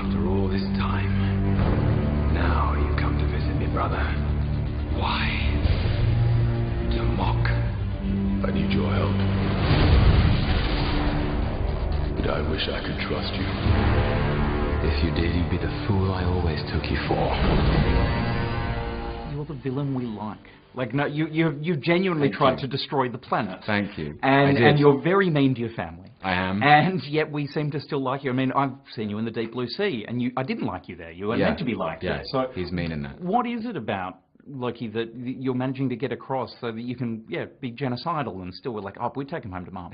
After all this time, now you come to visit me, brother. Why? To mock. I need your help. But I wish I could trust you. If you did, you'd be the fool I always took you for. You're the villain we like. Like, no, you genuinely tried to destroy the planet. Thank you. And you're very mean to your family. I am. And yet we seem to still like you. I mean, I've seen you in the Deep Blue Sea, and I didn't like you there. You were meant to be liked there. So he's mean in that. What is it about Loki that you're managing to get across so that you can, be genocidal and still like, we'd take him home to mom?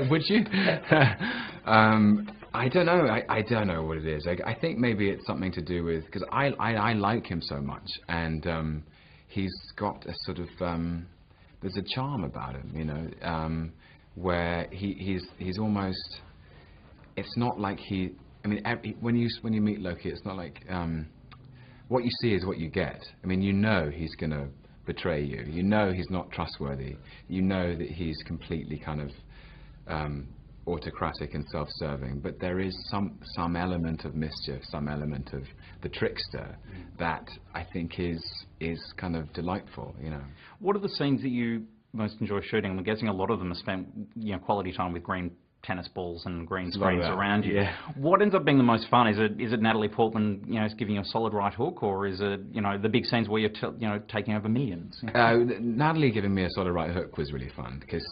Would you? I don't know. I don't know what it is. I think maybe it's something to do with, because I like him so much, and he's got a sort of there's a charm about him, you know, where he's almost. It's not like he. I mean, when you meet Loki, it's not like what you see is what you get. I mean, you know he's going to betray you. You know he's not trustworthy. You know that he's completely kind of autocratic and self-serving. But there is some element of mischief, some element of the trickster that I think is kind of delightful. You know. What are the scenes that you most enjoy shooting? I'm guessing a lot of them are spent, quality time with green tennis balls and green screens around you. Yeah. What ends up being the most fun? Is it Natalie Portman, is giving you a solid right hook, or is it, the big scenes where you're, taking over millions? Natalie giving me a solid right hook was really fun because,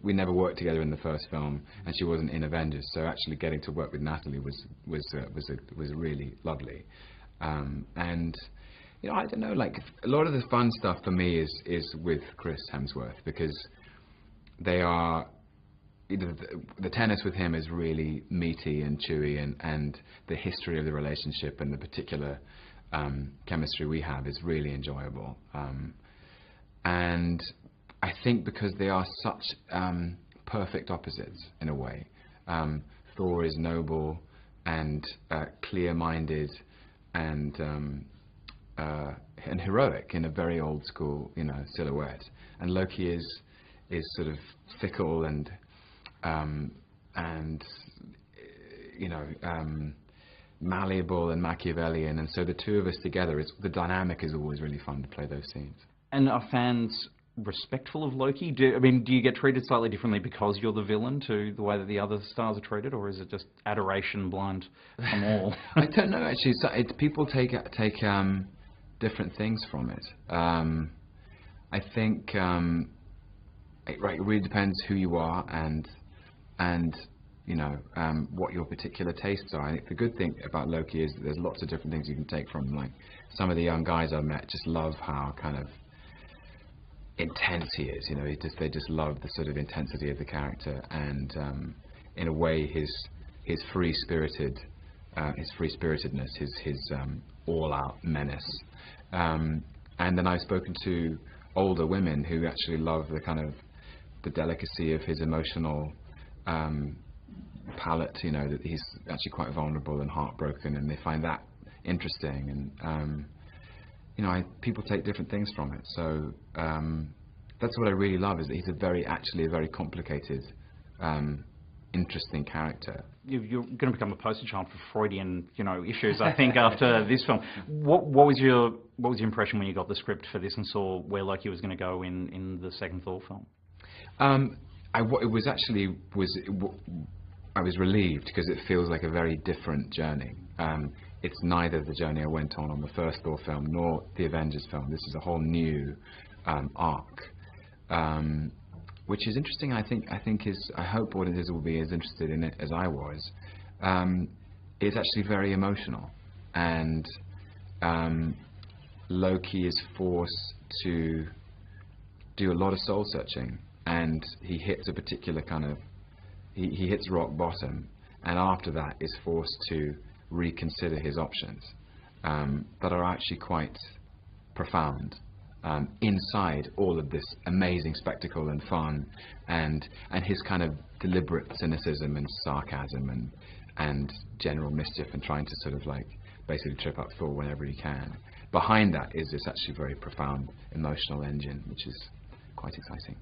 we never worked together in the first film, and she wasn't in Avengers, so actually getting to work with Natalie was really lovely, and. I don't know, like, a lot of the fun stuff for me is with Chris Hemsworth, because they are, the tennis with him is really meaty and chewy, and the history of the relationship and the particular chemistry we have is really enjoyable. And I think because they are such perfect opposites in a way. Thor is noble and clear-minded and heroic in a very old school, silhouette, and Loki is sort of fickle and malleable and Machiavellian, and so the two of us together, the dynamic is always really fun to play those scenes. And are fans respectful of Loki? Do you get treated slightly differently because you're the villain to the way that the other stars are treated, or is it just adoration blind from all? I don't know, actually. People take different things from it. I think it really depends who you are and what your particular tastes are. I think the good thing about Loki is that there's lots of different things you can take from him. Like, some of the young guys I've met just love how kind of intense he is. They just love the sort of intensity of the character, and in a way his free-spiritedness, his all-out menace. And then I've spoken to older women who actually love the kind of the delicacy of his emotional palette, that he's actually quite vulnerable and heartbroken, and they find that interesting. And people take different things from it. So that's what I really love, is that he's a very complicated, interesting impression you're going to become a poster child for Freudian, issues, I think, after this film. What was your impression when you got the script for this and saw where Loki was going to go in the second Thor film? I was relieved, because it feels like a very different journey. It's neither the journey I went on the first Thor film nor the Avengers film. This is a whole new arc, which is interesting. I hope audiences will be as interested in it as I was. It's actually very emotional, and Loki is forced to do a lot of soul searching, and he hits a particular kind of he hits rock bottom, and after that is forced to reconsider his options that are actually quite profound. Inside all of this amazing spectacle and fun, and his kind of deliberate cynicism and sarcasm and general mischief, and trying to sort of like basically trip up Thor whenever he can. Behind that is this actually very profound emotional engine, which is quite exciting.